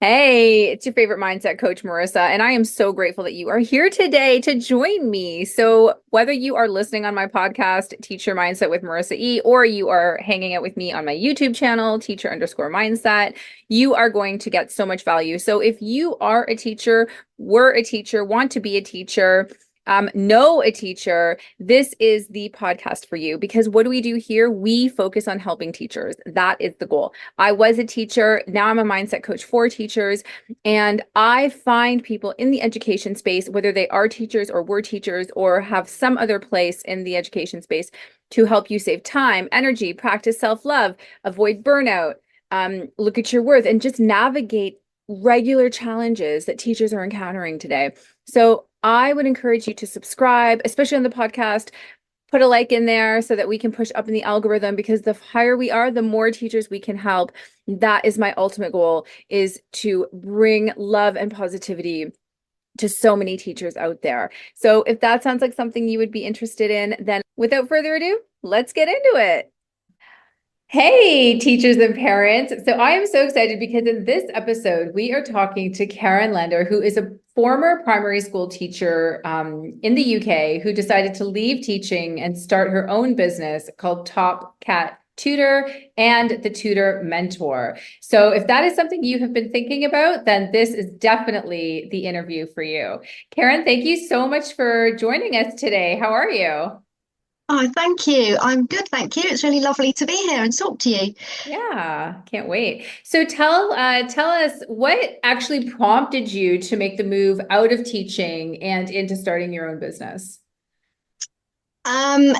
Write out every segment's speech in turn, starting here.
Hey, it's your favorite mindset coach, Marissa, and I am so grateful that you are here today to join me. So, whether you are listening on my podcast, Teach Your Mindset with Marissa E., or you are hanging out with me on my YouTube channel, Teacher_Mindset, you are going to get so much value. So, if you are a teacher, were a teacher, want to be a teacher, know a teacher, this is the podcast for you because what do we do here? We focus on helping teachers. That is the goal. I was a teacher. Now I'm a mindset coach for teachers. And I find people in the education space, whether they are teachers or were teachers or have some other place in the education space, to help you save time, energy, practice self-love, avoid burnout, look at your worth, and just navigate regular challenges that teachers are encountering today. So I would encourage you to subscribe, especially on the podcast. Put a like in there so that we can push up in the algorithm because the higher we are, the more teachers we can help. That is my ultimate goal, is to bring love and positivity to so many teachers out there. So if that sounds like something you would be interested in, then without further ado, let's get into it. Hey, teachers and parents. So I am so excited because in this episode, we are talking to Karen Lander, who is a former primary school teacher in the UK who decided to leave teaching and start her own business called Top Cat Tutor and the Tutor Mentor. So if that is something you have been thinking about, then this is definitely the interview for you. Karen, thank you so much for joining us today. How are you? Oh, thank you. I'm good, thank you. It's really lovely to be here and talk to you. Yeah, can't wait. So tell us what actually prompted you to make the move out of teaching and into starting your own business. Um,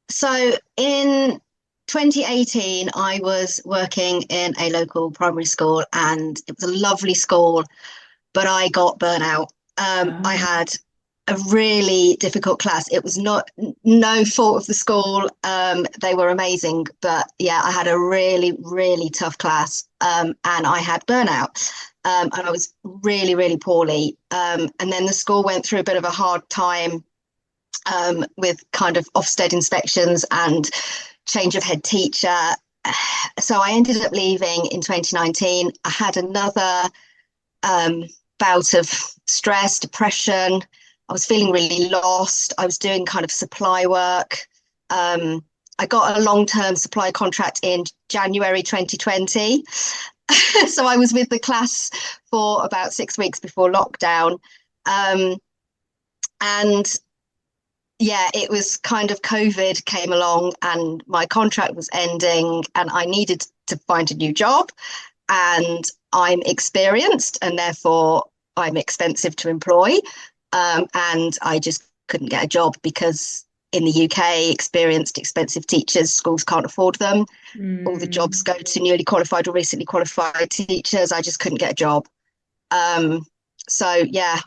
so in 2018, I was working in a local primary school and it was a lovely school, but I got burnt out. I Oh, had a really difficult class. It was not no fault of the school. They were amazing, but yeah, I had a really, really tough class. And I had burnout. And I was really, really poorly. And then the school went through a bit of a hard time with kind of Ofsted inspections and change of head teacher. So I ended up leaving in 2019. I had another um, bout of stress, depression. I was feeling really lost. I was doing kind of supply work. Um, I got a long-term supply contract in January 2020. So I was with the class for about 6 weeks before lockdown. Um, and yeah, it was kind of COVID came along and my contract was ending and I needed to find a new job. And I'm experienced and therefore I'm expensive to employ. And I just couldn't get a job because in the UK, experienced, expensive teachers, schools can't afford them. All the jobs mm, go to newly qualified or recently qualified teachers. I just couldn't get a job. Um, so yeah,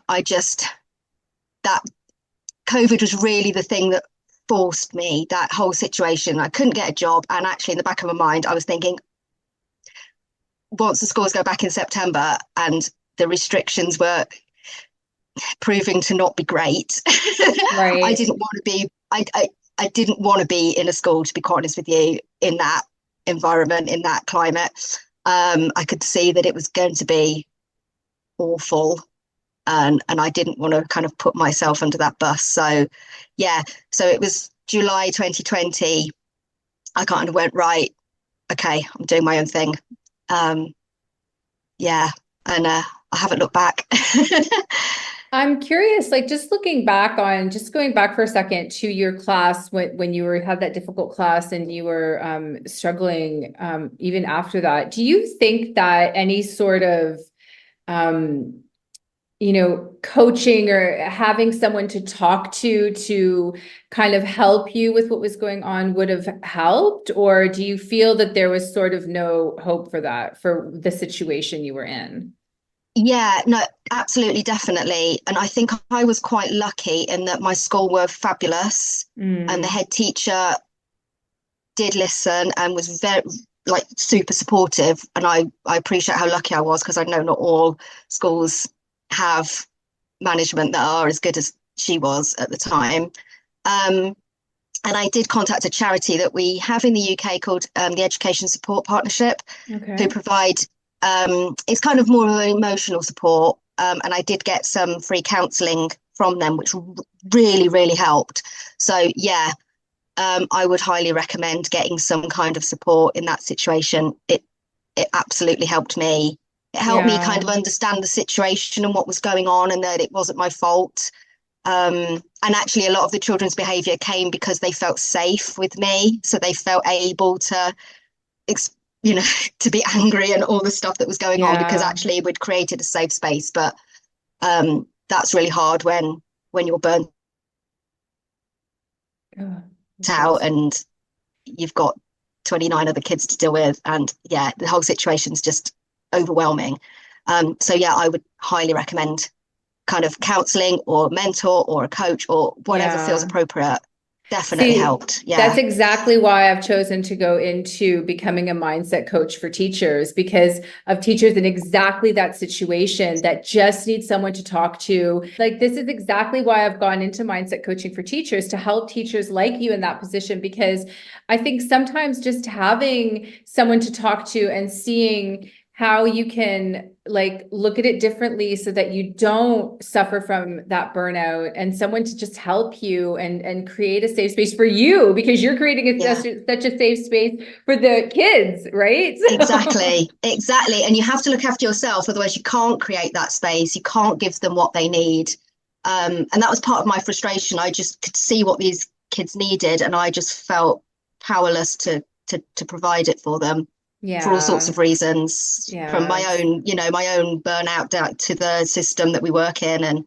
that COVID was really the thing that forced me, that whole situation. I couldn't get a job. And actually, in the back of my mind, I was thinking, once the schools go back in September and the restrictions were proving to not be great, I right. didn't want to be, I didn't want to be in a school, to be quite honest with you, in that environment, in that climate. I could see that it was going to be awful. And I didn't want to kind of put myself under that bus. So, yeah, so it was July 2020. I kind of went, right, okay, I'm doing my own thing. Um, yeah, and I haven't looked back. I'm curious, like just going back for a second to your class when you were had that difficult class and you were struggling even after that. Do you think that any sort of um coaching or having someone to talk to kind of help you with what was going on would have helped? Or do you feel that there was sort of no hope for that, for the situation you were in? Yeah, no, absolutely, definitely. And I think I was quite lucky in that my school were fabulous and the Mm, head teacher did listen and was very like super supportive. And I appreciate how lucky I was because I know not all schools have management that are as good as she was at the time. Um, and I did contact a charity that we have in the UK called the Education Support Partnership, who okay. provide It's kind of more of an emotional support. And I did get some free counselling from them, which really, really helped. So yeah, I would highly recommend getting some kind of support in that situation. It absolutely helped me. It helped me kind Yeah. of understand the situation and what was going on, and that it wasn't my fault. And actually, a lot of the children's behaviour came because they felt safe with me, so they felt able to, you know, to be angry and all the stuff that was going on, because Yeah. actually we'd created a safe space. But that's really hard when you're burnt Oh, out goodness. and you've got 29 other kids to deal with, and yeah, the whole situation's just overwhelming. So yeah, I would highly recommend kind of counseling or mentor or a coach or whatever feels Yeah. appropriate. Definitely See, helped. that's Yeah. exactly why I've chosen to go into becoming a mindset coach for teachers, because of teachers in exactly that situation that just need someone to talk to. Like, this is exactly why I've gone into mindset coaching for teachers, to help teachers like you in that position, because I think sometimes just having someone to talk to and seeing how you can like look at it differently so that you don't suffer from that burnout, and someone to just help you and create a safe space for you, because you're creating Yeah. such a safe space for the kids, right? So, Exactly. And you have to look after yourself, otherwise you can't create that space. You can't give them what they need. And that was part of my frustration. I just could see what these kids needed, and I just felt powerless to provide it for them, for all sorts yeah, of reasons, from yeah, my own, my own burnout down to the system that we work in. And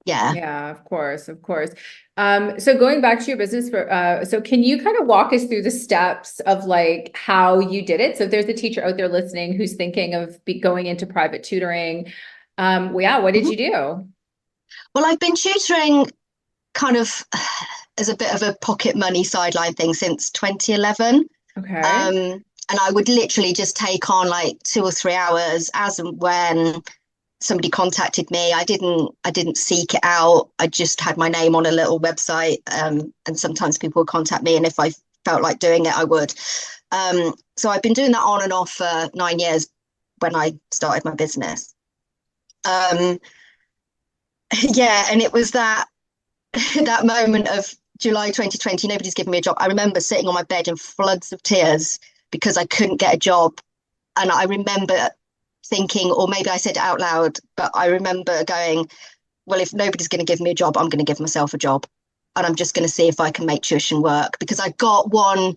yeah. yeah, of course, of course. So going back to your business so can you kind of walk us through the steps of like how you did it? So if there's a teacher out there listening who's thinking of going into private tutoring, well, yeah, what did Mhm. you do? Well, I've been tutoring kind of as a bit of a pocket money sideline thing since 2011. Okay. And I would literally just take on like 2 or 3 hours as and when somebody contacted me. I didn't seek it out. I just had my name on a little website, and sometimes people would contact me, and if I felt like doing it, I would. So I've been doing that on and off for 9 years when I started my business. Um, yeah, and it was that that moment of July 2020, nobody's given me a job. I remember sitting on my bed in floods of tears because I couldn't get a job. And I remember thinking, or maybe I said it out loud, but I remember going, well, if nobody's going to give me a job, I'm going to give myself a job. And I'm just going to see if I can make tuition work, because I got one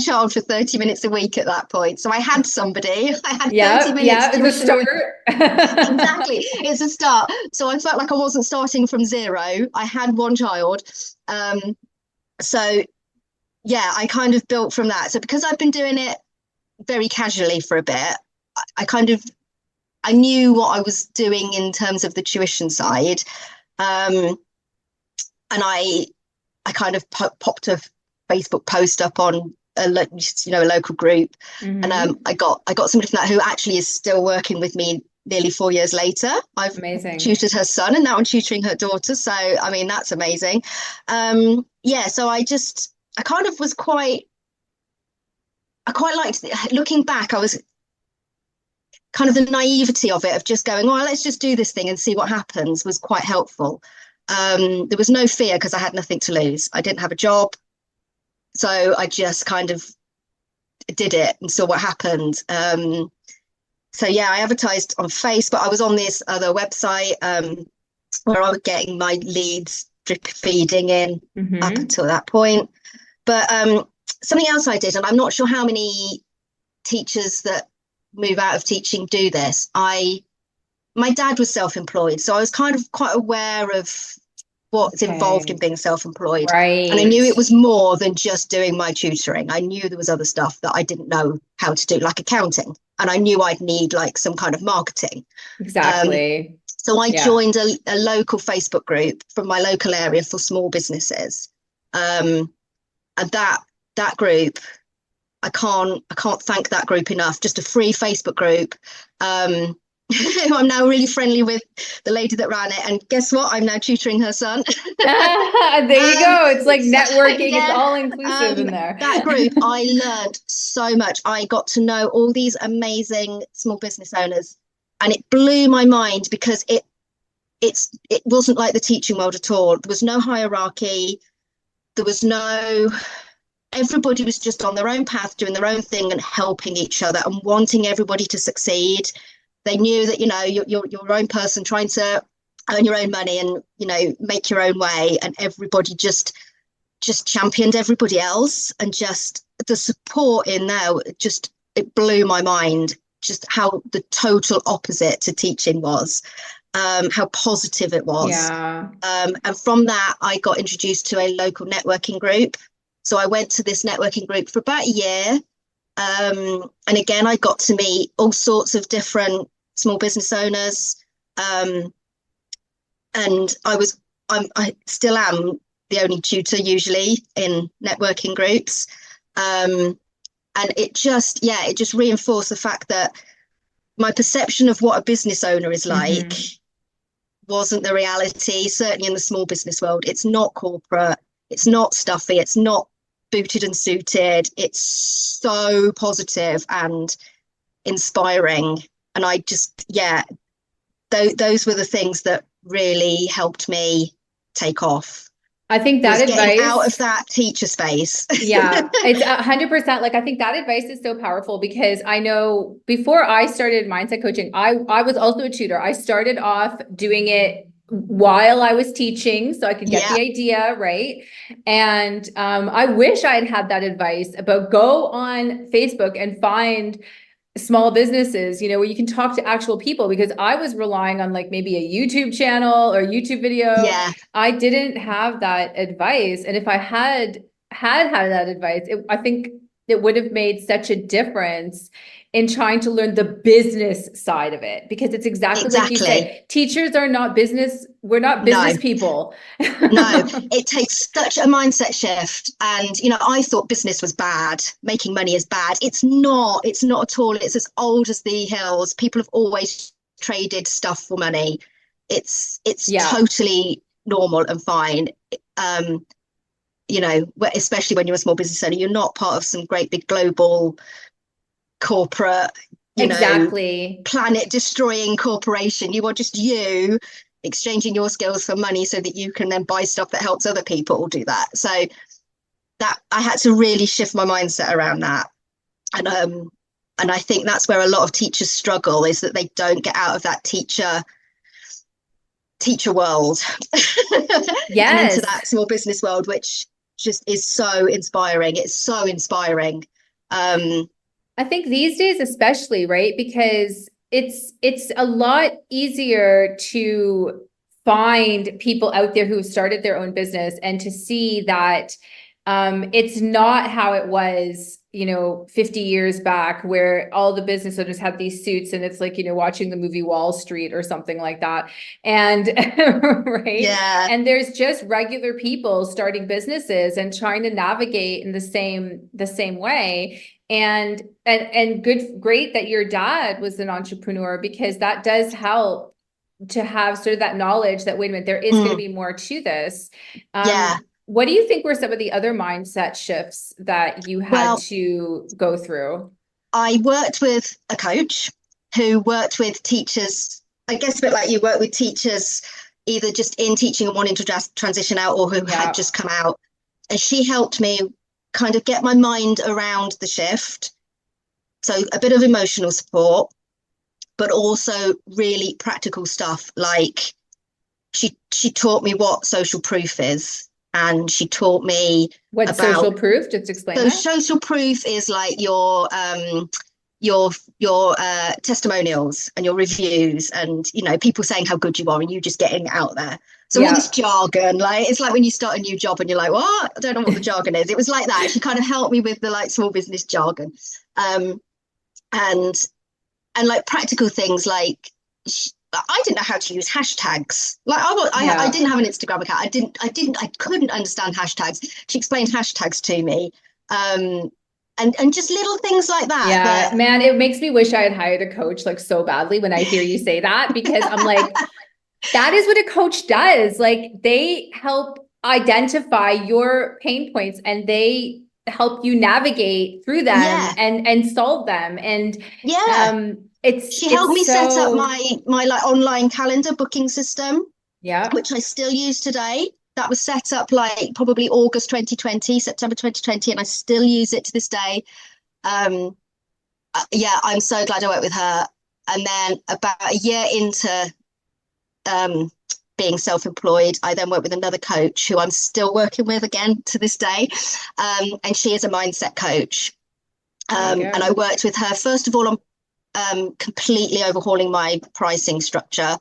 child for 30 minutes a week at that point. So I had somebody, I had 30 Yeah, minutes yeah, it's a tuition a week. start. Exactly. It's a start. So I felt like I wasn't starting from zero. I had one child. So yeah, I kind of built from that. So because I've been doing it very casually for a bit, I kind of I knew what I was doing in terms of the tuition side. And I kind of popped a Facebook post up on a local group, and Hmm. I got somebody from that who actually is still working with me nearly 4 years later. I've Amazing. tutored her son, and now I'm tutoring her daughter. So I mean, that's amazing. Yeah, so I kind of was I quite liked looking back. I was kind of the naivety of it, of just going, well, let's just do this thing and see what happens, was quite helpful. There was no fear because I had nothing to lose. I didn't have a job. So I just kind of did it and saw what happened. So yeah, I advertised on Facebook. I was on this other website, where I was getting my leads drip feeding in up Hmm. until that point. But something else I did, and I'm not sure how many teachers that move out of teaching do this. My dad was self-employed, so I was kind of quite aware of what's involved in Okay. being self-employed. And I Right. knew it was more than just doing my tutoring. I knew there was other stuff that I didn't know how to do, like accounting. And I knew I'd need like some kind of marketing. Um, Exactly. so I Yeah. joined a local Facebook group from my local area for small businesses. And that group, I can't thank that group enough. Just a free Facebook group. who I'm now really friendly with, the lady that ran it. And guess what? I'm now tutoring her son. There you go. It's like So, networking. It's yeah, all inclusive in there. that group, I learned so much. I got to know all these amazing small business owners, and it blew my mind because it wasn't like the teaching world at all. There was no hierarchy. There was no, everybody was just on their own path, doing their own thing and helping each other and wanting everybody to succeed. They knew that, you're your own person trying to earn your own money and, make your own way. And everybody just championed everybody else, and just the support in there, it blew my mind, just how the total opposite to teaching was. How positive it was. Yeah. And from that, I got introduced to a local networking group. So I went to this networking group for about a year. And again, I got to meet all sorts of different small business owners. And I still am the only tutor usually in networking groups. And it just reinforced the fact that my perception of what a business owner is like wasn't the reality, certainly in the small business world. It's not corporate, it's not stuffy, it's not booted and suited. It's so positive and inspiring. And I just, those were the things that really helped me take off. I think that advice, getting out of that teacher space. Yeah, it's 100%. Like, I think that advice is so powerful, because I know before I started mindset coaching, I was also a tutor. I started off doing it while I was teaching, so I could get the idea, right? And I wish I had had that advice about go on Facebook and find small businesses, where you can talk to actual people, because I was relying on like maybe a YouTube channel or YouTube video. Yeah. I didn't have that advice. And if I had that advice, I think it would have made such a difference in trying to learn the business side of it, because it's exactly like you say, teachers are not business. We're not business people. No, it takes such a mindset shift. And, I thought business was bad. Making money is bad. It's not at all. It's as old as the hills. People have always traded stuff for money. It's totally normal and fine. Especially when you're a small business owner, you're not part of some great big global corporate, planet destroying corporation. You are just you exchanging your skills for money so that you can then buy stuff that helps other people do that. So that I had to really shift my mindset around that. And I think that's where a lot of teachers struggle, is that they don't get out of that teacher world and into that small business world, which just is so inspiring. It's so inspiring. I think these days, especially, right? Because it's a lot easier to find people out there who have started their own business, and to see that it's not how it was, 50 years back, where all the business owners had these suits, and it's like, watching the movie Wall Street or something like that. And right. Yeah. And there's just regular people starting businesses and trying to navigate in the same way. And great that your dad was an entrepreneur, because that does help to have sort of that knowledge that, wait a minute, there is going to be more to this. What do you think were some of the other mindset shifts that you had to go through? I worked with a coach who worked with teachers, I guess a bit like you, worked with teachers either just in teaching and wanting to transition out, or who had just come out. And she helped me kind of get my mind around the shift. So a bit of emotional support, but also really practical stuff. Like she taught me what social proof is. And she taught me what social proof. Just explain so that. Social proof is like your testimonials and your reviews, and people saying how good you are, and you just getting it out there. So all this jargon, like it's like when you start a new job and you're like, what? I don't know what the jargon is. It was like that. She kind of helped me with the like small business jargon, and like practical things like. I didn't know how to use hashtags. Like I didn't have an Instagram account. I couldn't understand hashtags. She explained hashtags to me. And and just little things like that. Yeah, man, it makes me wish I had hired a coach like so badly when I hear you say that, because I'm like, that is what a coach does. Like, they help identify your pain points and they help you navigate through them Yeah, and solve them. And yeah. She helped it's me set up so, my like online calendar booking system, yeah. which I still use today. That was set up like probably August 2020, September 2020, and I still use it to this day. Yeah, I'm so glad I worked with her. And then about a year into um, being self-employed, I then worked with another coach who I'm still working with again to this day. And she is a mindset coach. And I worked with her, first of all, on completely overhauling my pricing structure.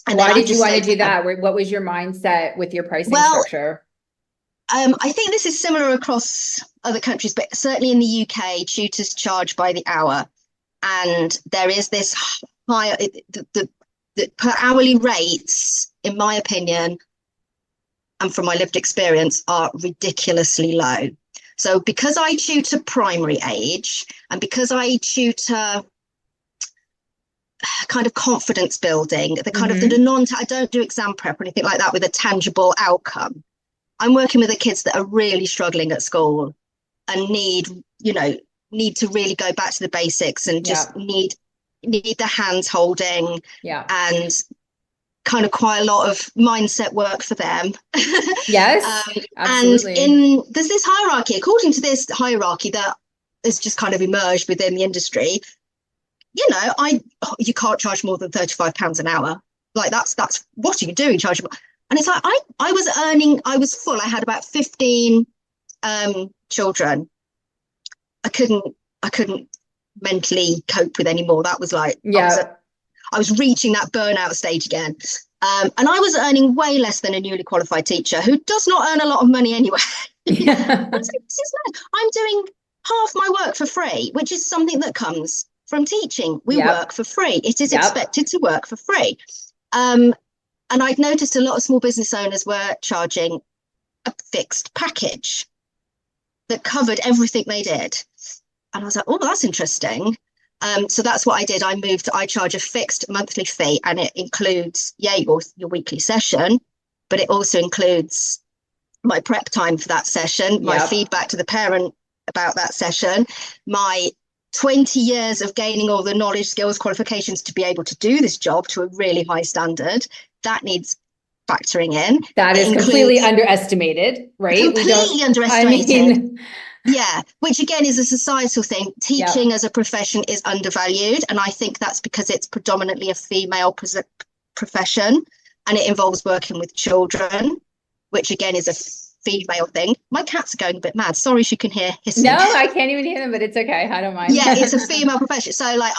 And Why then I did you just want to stayed do with her. that? What was your mindset with your pricing Well, structure? I think this is similar across other countries, but certainly in the UK, tutors charge by the hour. And there is this higher, the per hourly rates, in my opinion, and from my lived experience, are ridiculously low. So because I tutor primary age and because I tutor kind of confidence building, the kind of the non, I don't do exam prep or anything like that with a tangible outcome. I'm working with the kids that are really struggling at school and need to really go back to the basics and just need the hands holding and kind of quite a lot of mindset work for them. Yes, absolutely. And there's this hierarchy, according to this hierarchy that has just kind of emerged within the industry. You can't charge more than £35 an hour. Like that's what are you doing charging? And it's like I was full. I had about 15 children. I couldn't mentally cope with anymore. That was like I was reaching that burnout stage again. And I was earning way less than a newly qualified teacher who does not earn a lot of money anyway. I'm doing half my work for free, which is something that comes from teaching. We work for free. It is expected to work for free. And I'd noticed a lot of small business owners were charging a fixed package that covered everything they did. And I was like, oh, that's interesting. So that's what I did. I charge a fixed monthly fee, and it includes, your weekly session, but it also includes my prep time for that session, my feedback to the parent about that session, my 20 years of gaining all the knowledge, skills, qualifications to be able to do this job to a really high standard. That needs factoring in. That is completely underestimated, right? Completely underestimated. Yeah, which again is a societal thing. Teaching as a profession is undervalued. And I think that's because it's predominantly a female profession and it involves working with children, which again is a female thing. My cats are going a bit mad. Sorry if you can hear hissing. No, I can't even hear them, but it's okay. I don't mind. Yeah, it's a female profession. So like,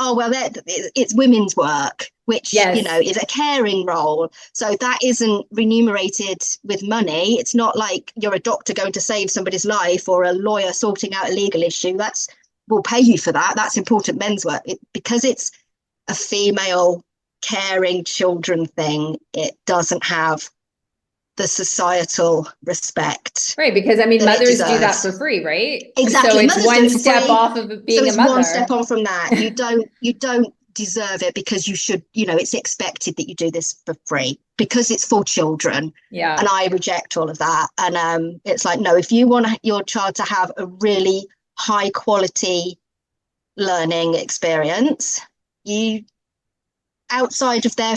it's women's work, which, is a caring role. So that isn't remunerated with money. It's not like you're a doctor going to save somebody's life or a lawyer sorting out a legal issue. We'll pay you for that. That's important men's work. Because it's a female caring children thing, it doesn't have the societal respect. Right, because mothers do that for free, right? Exactly. So it's mothers one step off of being a mother. One step on from that. You don't deserve it because you should, it's expected that you do this for free because it's for children. Yeah. And I reject all of that. And it's like, no, if you want your child to have a really high quality learning experience, outside of their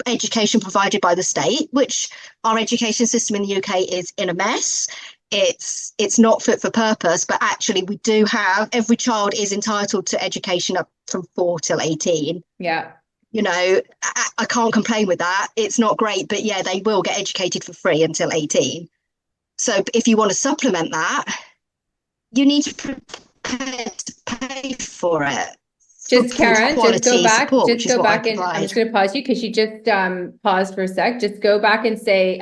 education provided by the state, which our education system in the UK is in a mess. It's not fit for purpose, but actually we do have, every child is entitled to education up from 4 till 18. Yeah. I can't complain with that. It's not great, but yeah, they will get educated for free until 18. So if you want to supplement that, you need to prepare to pay for it. Just Karen, just go back. Just go back, and I'm just going to pause you because you just paused for a sec. Just go back and say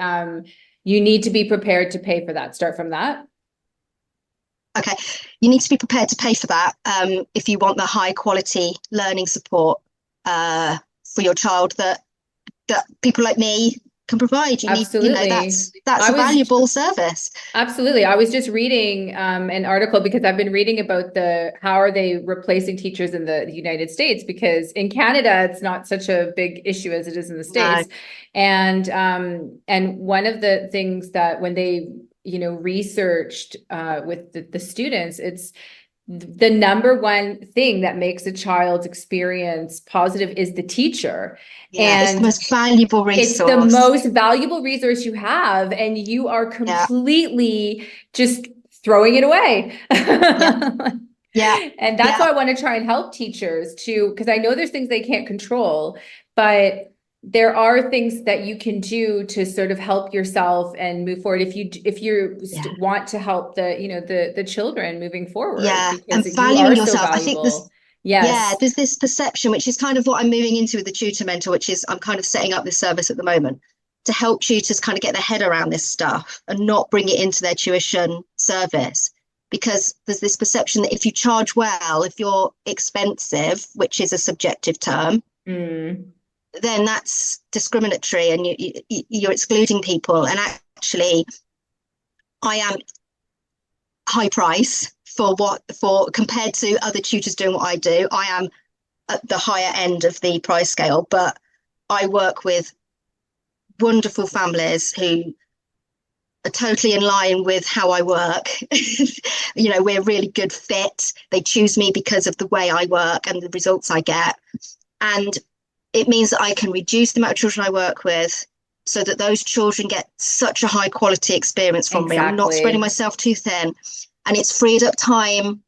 you need to be prepared to pay for that. Start from that. Okay, you need to be prepared to pay for that if you want the high quality learning support for your child that people like me can provide. You need, Absolutely. that's I a was valuable service. Absolutely. I was just reading an article because I've been reading about how are they replacing teachers in the United States, because in Canada it's not such a big issue as it is in the No. States. And one of the things that when they researched with the students, it's the number one thing that makes a child's experience positive is the teacher. Yeah, it's the And most valuable it's the resource. most valuable resource you have, and you are Yeah, completely just throwing it away. yeah, yeah, And that's yeah, why I want to try and help teachers too, because I know there's things they can't control, but there are things that you can do to sort of help yourself and move forward yeah, want to help the children moving forward, yeah. And because you valuing are so yourself. I think valuable. yeah, Yes, there's this perception, which is kind of what I'm moving into with the tutor mentor, which is I'm kind of setting up this service at the moment to help tutors kind of get their head around this stuff and not bring it into their tuition service. Because there's this perception that if you charge well, if you're expensive, which is a subjective term, mm, then that's discriminatory and you're excluding people. And actually, I am high price for compared to other tutors doing what I do. I am at the higher end of the price scale, but I work with wonderful families who are totally in line with how I work. We're a really good fit. They choose me because of the way I work and the results I get. And it means that I can reduce the amount of children I work with so that those children get such a high quality experience from me. I'm not spreading exactly. myself too thin. And it's freed up time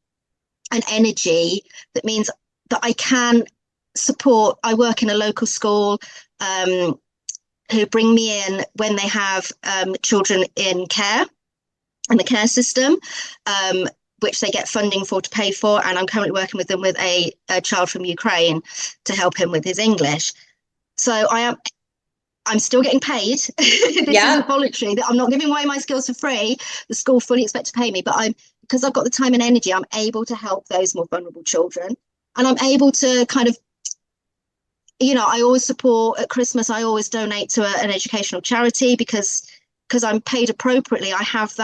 and energy that means that I can support. I work in a local school who bring me in when they have children in care, in the care system, which they get funding for to pay for. And I'm currently working with them with a child from Ukraine to help him with his English. So I'm still getting paid. This isn't Yeah. voluntary. I'm not giving away my skills for free. The school fully expect to pay me, but because I've got the time and energy, I'm able to help those more vulnerable children. And I'm able to kind of, I always support at Christmas. I always donate to an educational charity because I'm paid appropriately. I have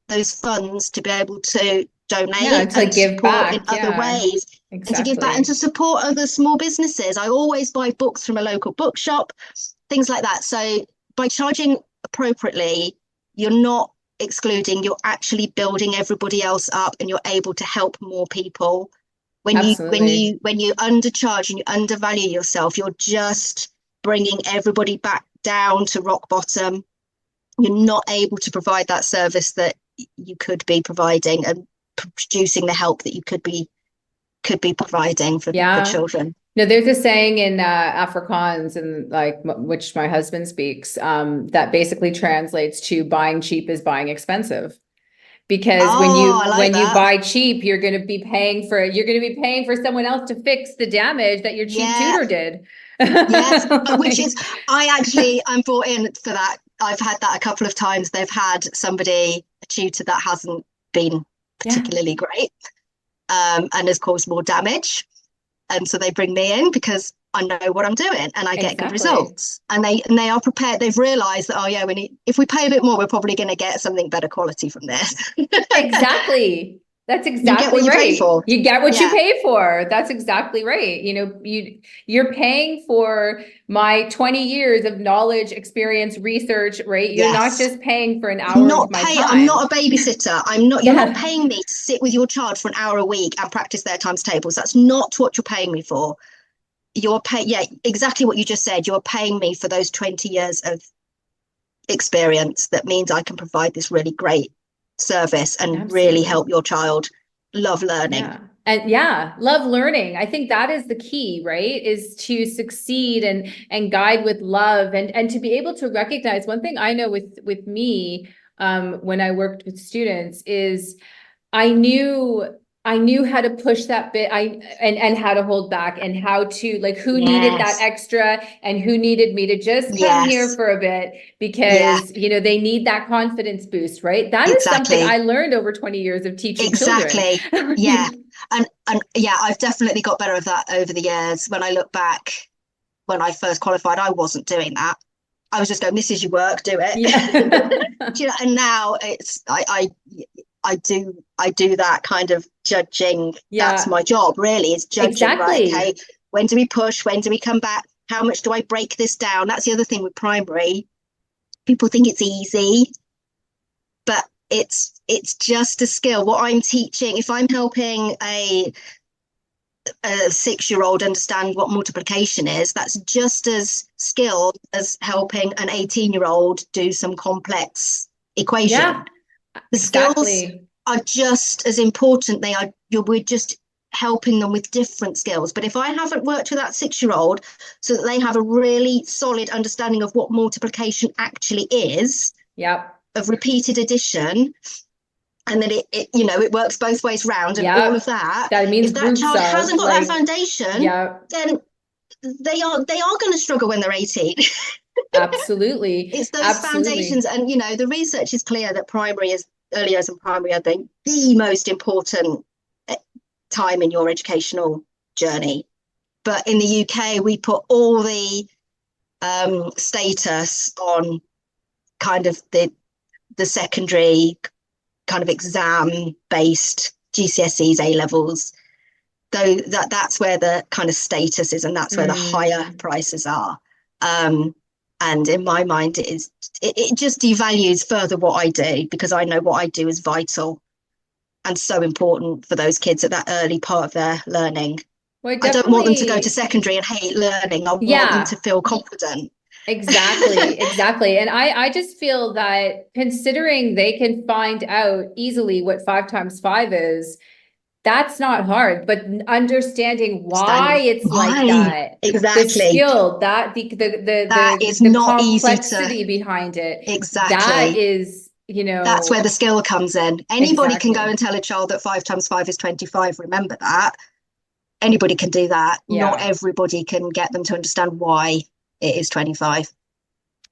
those funds to be able to Yeah, donate to and give support in back. other Yeah, ways and to give back and exactly. to support other small businesses. I always buy books from a local bookshop, things like that. So by charging appropriately, you're not excluding, you're actually building everybody else up and you're able to help more people. Absolutely. When you undercharge and you undervalue yourself, you're just bringing everybody back down to rock bottom. You're not able to provide that service that you could be providing and producing the help that you could be providing for Yeah. children. No, there's a saying in Afrikaans, and which my husband speaks, that basically translates to buying cheap is buying expensive. Because Oh, I like when you that. buy cheap, you're going to be paying for someone else to fix the damage that your cheap Yeah, tutor did. yes. Which Like, is, I'm brought in for that. I've had that a couple of times. They've had a tutor that hasn't been yeah, particularly great, and has caused more damage. And so they bring me in because I know what I'm doing and I get good exactly. results. And they are prepared. They've realised that, oh yeah, if we pay a bit more, we're probably going to get something better quality from this. Exactly. That's You get what exactly you pay right. for. You get what you Yeah, pay for. That's exactly right. You're paying for my 20 years of knowledge, experience, research, right? You're not yes. just paying for an hour of my I'm not time. a babysitter. You're not Yeah. paying me to sit with your child for an hour a week and practice their times tables. That's not what you're paying me for. Yeah, exactly what you just said. You're paying me for those 20 years of experience. That means I can provide this really great service and really Absolutely. help your child love learning. Yeah. And yeah, love learning. I think that is the key, right? Is to succeed and guide with love and to be able to recognize one thing I know with me when I worked with students is I knew I knew how to push that bit and how to hold back and how to like who needed that Yes, extra and who needed me to just come here yes, for a bit yeah, because they need that confidence boost, right? That is something I exactly, learned over 20 years of teaching children. exactly. Yeah, and yeah, I've definitely got better at that over the years. When I look back, when I first qualified, I wasn't doing that. I was just going, this is your work, do it. Yeah. You know, and now it's I do that kind of judging. That's Yeah, my job, really, is judging, right? Okay, exactly. when do we push? When do we come back? How much do I break this down? That's the other thing with primary. People think it's easy, but it's just a skill. What I'm teaching, if I'm helping a 6-year-old understand what multiplication is, that's just as skilled as helping an 18-year-old do some complex equation. Yeah, The skills exactly. are just as important. We're just helping them with different skills. But if I haven't worked with that 6-year-old so that they have a really solid understanding of what multiplication actually is, Yep. of repeated addition, and then it works both ways round and all of Yep. that, That means if that groups child of hasn't got that like, foundation, yeah, then they are going to struggle when they're 18. absolutely. It's those foundations. Absolutely. And the research is clear that early years and primary are the most important time in your educational journey. But in the UK, we put all the status on kind of the secondary kind of exam based GCSEs, A levels, though that's where the kind of status is, and that's where the higher prices are. And in my mind, it just devalues further what I do, because I know what I do is vital and so important for those kids at that early part of their learning. Well, I don't want them to go to definitely, secondary and hate learning. I want them to yeah. feel confident. Exactly, exactly. And I just feel that considering they can find out easily what 5 times 5 is, that's not hard, but understanding why Understanding it's like why that, the exactly skill, that the that is the not easy to complexity behind it, that exactly. is, That's where the skill comes in. Anybody can go exactly. and tell a child that 5 times 5 is 25. Remember that. Anybody can do that. Not Yeah. everybody can get them to understand why it is 25.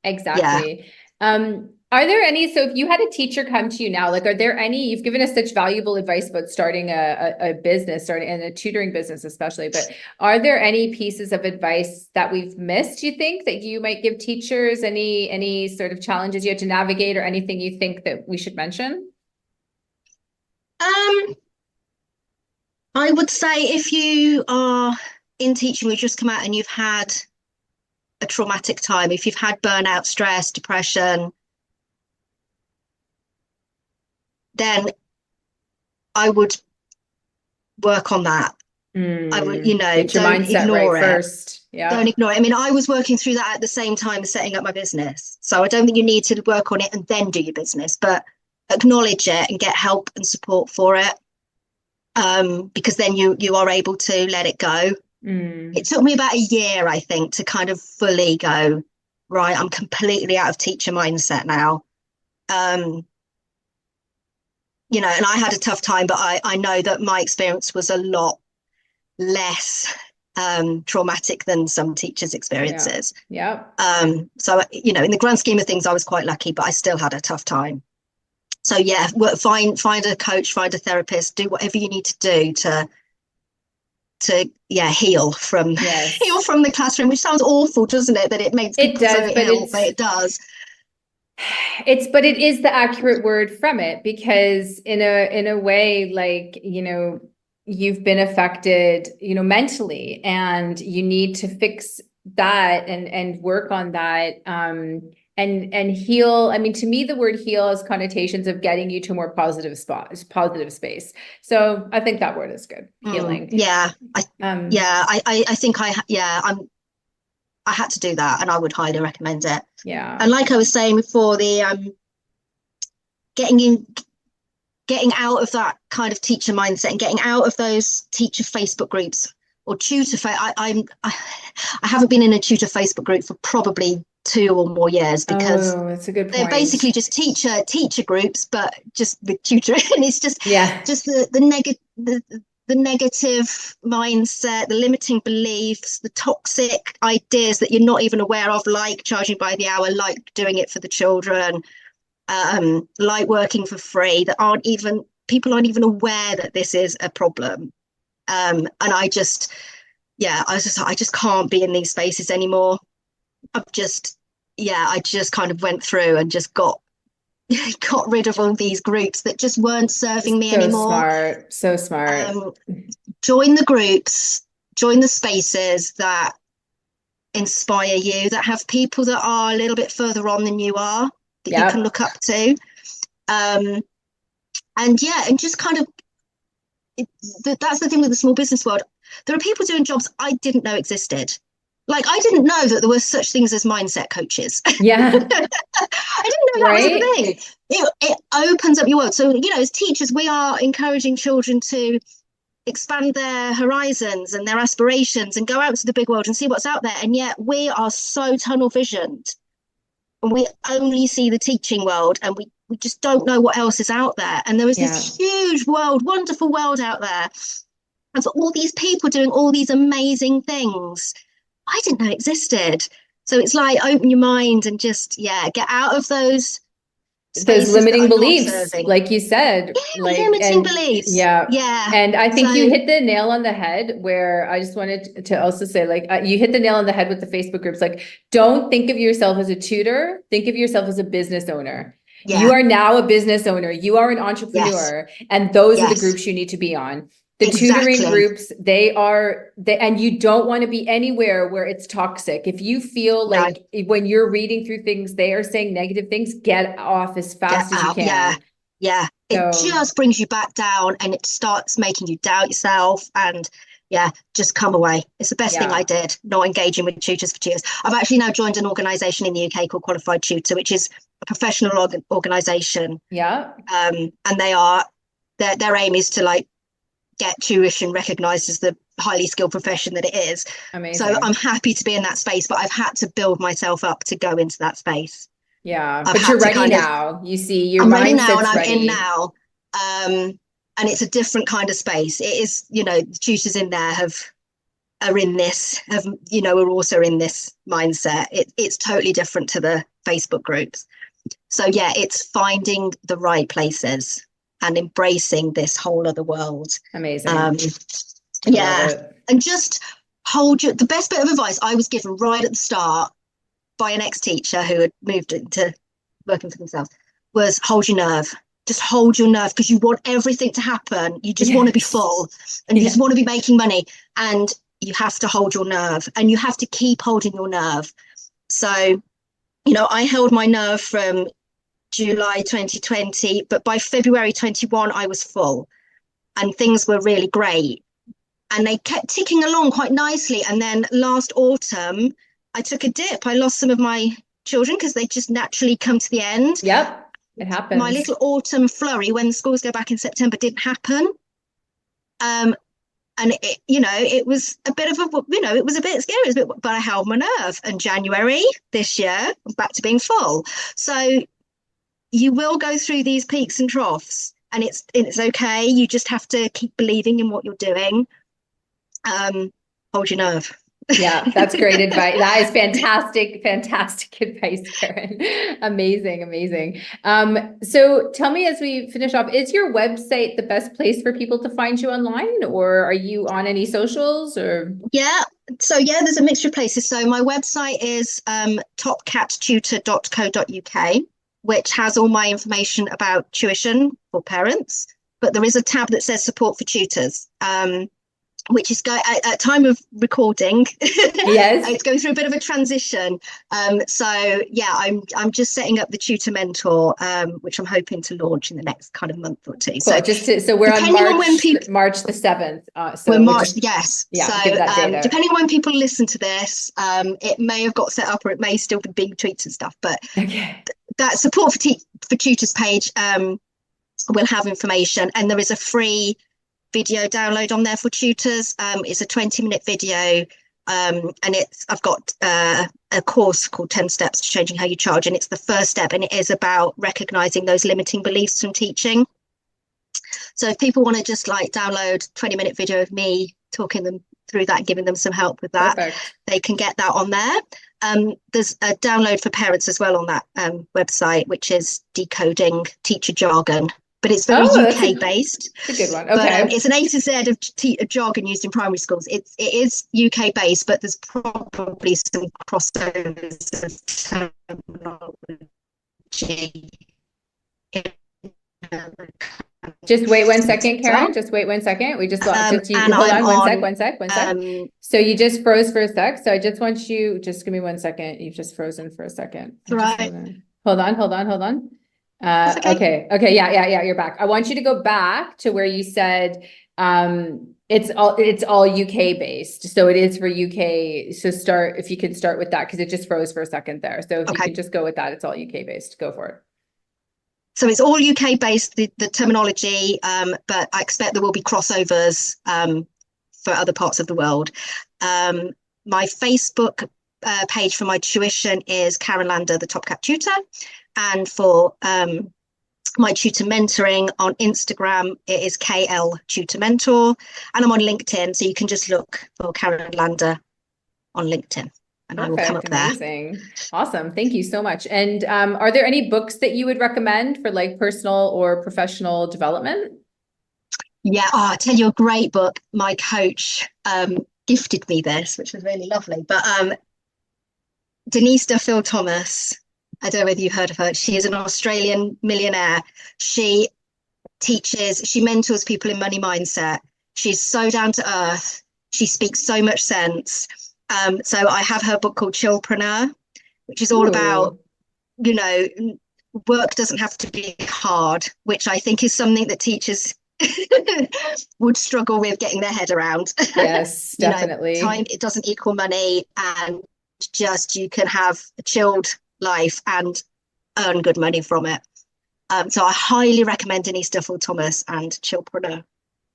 Yeah. Exactly. Are there any, so if you had a teacher come to you now, like, are there any, you've given us such valuable advice about starting a business, starting in a tutoring business, especially, but are there any pieces of advice that we've missed, you think, that you might give teachers? Any sort of challenges you had to navigate, or anything you think that we should mention? Um, I would say if you are in teaching, we've just come out and you've had a traumatic time, if you've had burnout, stress, depression, then I would work on that. I would, Get your don't mindset right ignore it. first. Yeah. Don't ignore it. I mean, I was working through that at the same time as setting up my business. So I don't think you need to work on it and then do your business, but acknowledge it and get help and support for it. Because then you are able to let it go. It took me about a year, I think, to kind of fully go, right, I'm completely out of teacher mindset now. And I had a tough time, but I know that my experience was a lot less traumatic than some teachers' Yeah. experiences. Yeah. So, in the grand scheme of things, I was quite lucky, but I still had a tough time. So yeah, find a coach, find a therapist, do whatever you need to do to heal from Yes. the classroom, which sounds awful, doesn't it? That it makes It people so does, but ill, but it does. but it is the accurate word from it, because in a way, like, you've been affected, mentally, and you need to fix that and work on that, and heal. I mean, to me, the word heal has connotations of getting you to a more positive space. So I think that word is good. Healing. Yeah. Um, I think I had to do that, and I would highly recommend it. yeah. And like I was saying before, the getting out of that kind of teacher mindset and getting out of those teacher Facebook groups or tutor. I haven't been in a tutor Facebook group for probably 2 or more years, because That's a good they're point. basically just teacher groups, but just with tutoring. And it's just Yeah. the negative mindset, the limiting beliefs, the toxic ideas that you're not even aware of, like charging by the hour, like doing it for the children, like working for free, that people aren't even aware that this is a problem. And I just can't be in these spaces anymore. yeah, I just kind of went through and just got got rid of all these groups that just weren't serving me So anymore. smart. So smart. Um, join the groups, join the spaces that inspire you, that have people that are a little bit further on than you are, that you can Yep. look up to. Um, and yeah, and just kind of that's the thing with the small business world. There are people doing jobs I didn't know existed. Like I didn't know that there were such things as mindset coaches. I Yeah. didn't know that was a Right. thing. It opens up your world. So, as teachers, we are encouraging children to expand their horizons and their aspirations and go out to the big world and see what's out there. And yet we are so tunnel visioned and we only see the teaching world and we just don't know what else is out there. And there is Yeah. this huge world, wonderful world out there of all these people doing all these amazing things I didn't know existed. So it's like open your mind and just, yeah, get out of those Those spaces that limiting are not beliefs, serving. like you said, Yeah, like, limiting and beliefs. yeah. Yeah. And I think you So, hit the nail on the head where I just wanted to also say, like, you hit the nail on the head with the Facebook groups. Like, don't think of yourself as a tutor, think of yourself as a business owner. You yeah, are now a business owner, you are an yes, entrepreneur, and those are the yes, groups you need to be on. The tutoring exactly. groups, and you don't want to be anywhere where it's toxic. If you feel No, like when you're reading through things, they are saying negative things, get off as get fast as you out. Yeah, can. yeah. It So, just brings you back down and it starts making you doubt yourself. And yeah, just come away. It's the best thing I yeah, did, not engaging with tutors for 2 years. I've actually now joined an organisation in the UK called Qualified Tutor, which is a professional organisation. yeah, And they are, their aim is to like get tuition recognised as the highly skilled profession that it is. So I'm amazing. happy to be in that space, but I've had to build myself up to go into that space. Yeah, I've but had you're to ready kind of, now. You see, your I'm ready now and mindset's I'm in ready. now. And it's a different kind of space. It is, the tutors in there are in this, are also in this mindset. It's totally different to the Facebook groups. So yeah, it's finding the right places and embracing this whole other world. Um, Amazing. I love yeah, it. and just hold your. The best bit of advice I was given right at the start by an ex-teacher who had moved into working for themselves was hold your nerve. Just hold your nerve because you want everything to happen. You just want to be Yes. full and you just Yeah. want to be making money. And you have to hold your nerve and you have to keep holding your nerve. So, I held my nerve from July 2020, but by February 21, I was full and things were really great. And they kept ticking along quite nicely. And then last autumn, I took a dip. I lost some of my children because they just naturally come to the end. Yep. It My happens. little autumn flurry when schools go back in September didn't happen. Um, and it was a bit of it was a bit scary, but I held my nerve. And January this year, I'm back to being full. So you will go through these peaks and troughs, and it's okay. You just have to keep believing in what you're doing. Hold your nerve. Yeah, that's great advice. That is fantastic, fantastic advice, Karen. Amazing, amazing. So tell me as we finish off, is your website the best place for people to find you online, or are you on any socials or? Yeah. So yeah, there's a mixture of places. So my website is topcattutor.co.uk, which has all my information about tuition for parents. But there is a tab that says support for tutors. Which is at time of recording. Yes. It's going through a bit of a transition. So yeah, I'm just setting up the Tutor Mentor, which I'm hoping to launch in the next kind of month or two. Cool. So we're on depending on when people March the 7th. we're So March, just, yes. So yeah, give that data. depending on when people listen to this, it may have got set up or it may still be being tweaked and stuff. But Okay. that support for tutors page will have information, and there is a free video download on there for tutors. It's a 20-minute video, and I've got a course called 10 Steps to Changing How You Charge, and it's the first step, and it is about recognizing those limiting beliefs from teaching. So if people want to just like download 20-minute video of me talking them through that, giving them some help with that, Perfect. they can get that on there. There's a download for parents as well on that website, which is decoding teacher jargon. but it's very Oh, UK based. that's a good one. But Okay. it's an A to Z of jargon used in primary schools. It is UK based, but there's probably some crossovers of terminology in Just wait one as second, Karen. well. Just wait one second. We just lost. Just you And hold I'm on on one sec. So you just froze for a sec. So I just want you, just give me 1 second. You've just frozen for a second. right. Hold on. That's okay. Okay. Yeah. You're back. I want you to go back to where you said, it's all UK based. So it is for UK. So if you can start with that, because it just froze for a second there. So if you Okay. can just go with that, it's all UK based. Go for it. So it's all UK based, the terminology, but I expect there will be crossovers for other parts of the world. My Facebook page for my tuition is Karen Lander, the Top Cat Tutor. And for my tutor mentoring on Instagram, it is KL Tutor Mentor. And I'm on LinkedIn, so you can just look for Karen Lander on LinkedIn. And I will come up there. Amazing. Awesome. Thank you so much. And are there any books that you would recommend for like personal or professional development? Yeah, I'll tell you a great book. My coach gifted me this, which was really lovely. But Denise Duffield Thomas, I don't know whether you've heard of her. She is an Australian millionaire. She she mentors people in money mindset. She's so down to earth. She speaks so much sense. So I have her book called Chillpreneur, which is all about, work doesn't have to be hard, which I think is something that teachers would struggle with getting their head around. Yes, definitely. Time, it doesn't equal money, and just you can have a chilled life and earn good money from it. So I highly recommend Denise Duffield Thomas and Chillpreneur.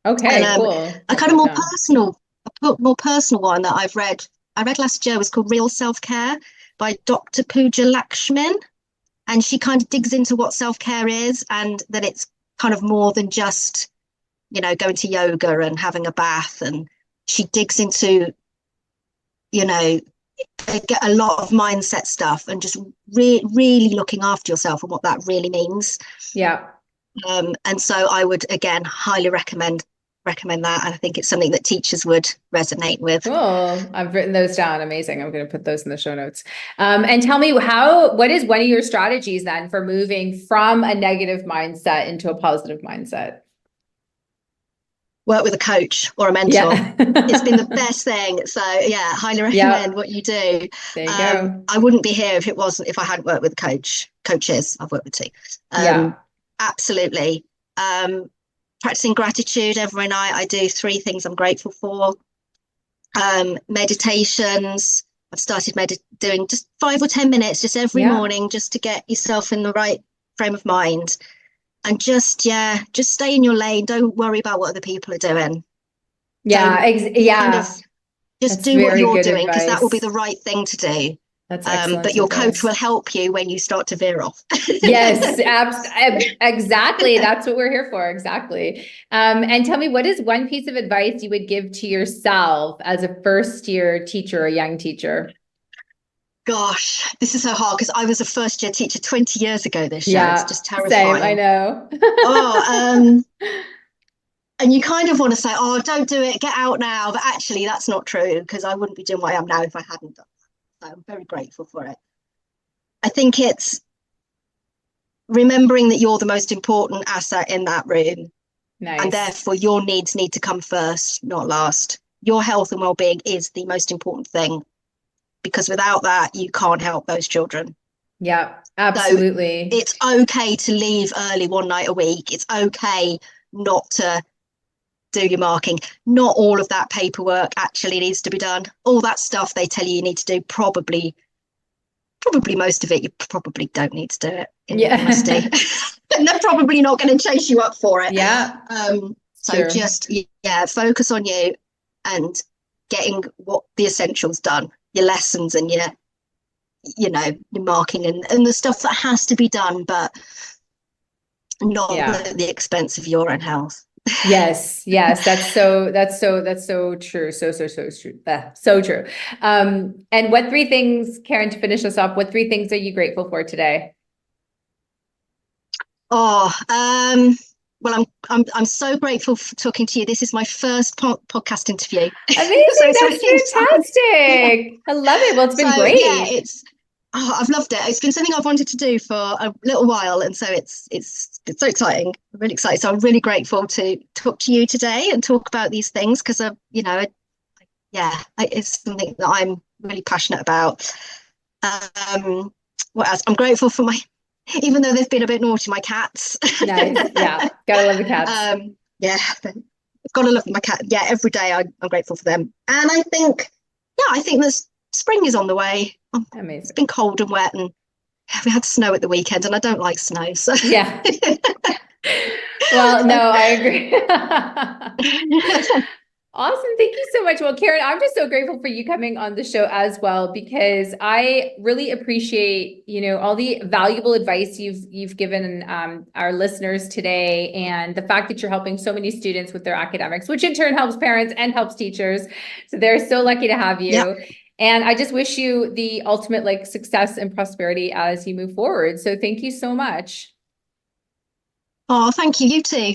Okay, and, cool. A kind of more personal one that I read last year was called Real Self Care by Dr. Pooja Lakshmin. And she kind of digs into what self-care is, and that it's kind of more than just, going to yoga and having a bath. And she digs into, get a lot of mindset stuff and just really looking after yourself and what that really means. Yeah. And so I would, again, highly recommend that. And I think it's something that teachers would resonate with. Cool. I've written those down. Amazing. I'm going to put those in the show notes. And tell me what is one of your strategies then for moving from a negative mindset into a positive mindset? Work with a coach or a mentor. Yeah. It's been the best thing. So yeah, highly recommend what you do. There you go. I wouldn't be here if I hadn't worked with coaches. I've worked with two. Absolutely. Practicing gratitude every night. I do 3 things I'm grateful for. Meditations. I've started doing just 5 or 10 minutes just every morning, just to get yourself in the right frame of mind. And just stay in your lane. Don't worry about what other people are doing. Just do what you're doing, because that will be the right thing to do. That's excellent. But your coach will help you when you start to veer off. Yes, exactly. That's what we're here for. Exactly. And tell me, what is one piece of advice you would give to yourself as a first-year teacher, a young teacher? Gosh, this is so hard, because I was a first-year teacher 20 years ago this year. It's just terrifying. Same, I know. And you kind of want to say, oh, don't do it, get out now. But actually, that's not true, because I wouldn't be doing what I am now if I hadn't done that. So I'm very grateful for it. I think it's remembering that you're the most important asset in that room. Nice. And therefore, your needs need to come first, not last. Your health and well-being is the most important thing, because without that, you can't help those children. Yeah, absolutely. So it's okay to leave early one night a week. It's okay not to do your marking. Not all of that paperwork actually needs to be done. All that stuff they tell you need to do, probably most of it, you probably don't need to do it, in honesty. And they're probably not going to chase you up for it. Yeah. So just, focus on you and getting what the essentials done, your lessons and your marking and the stuff that has to be done, but not at the expense of your own health. Yes. That's so true. So true. So true. And what 3 things, Karen, to finish us off, what 3 things are you grateful for today? Well, I'm so grateful for talking to you. This is my first podcast interview, so Amazing. it's That's really exciting. Yeah. fantastic. I love it. Well, it's So been yeah, great. I've loved it. It's been something I've wanted to do for a little while, and so it's so exciting. I'm really excited. So I'm really grateful to talk to you today and talk about these things because it's something that I'm really passionate about. Um, what else? I'm grateful for my, even though they've been a bit naughty, my cats. Nice. Yeah. Gotta love the cats. Yeah, I've got to love my cat. Yeah, every day I'm grateful for them. And I think this spring is on the way. It's Amazing. been cold and wet, and we had snow at the weekend, and I don't like snow. So Yeah. Well, no, I agree. Awesome. Thank you so much. Well, Karen, I'm just so grateful for you coming on the show as well, because I really appreciate, all the valuable advice you've given our listeners today, and the fact that you're helping so many students with their academics, which in turn helps parents and helps teachers. So they're so lucky to have yeah. you. And I just wish you the ultimate success and prosperity as you move forward. So thank you so much. Oh, thank you. You too.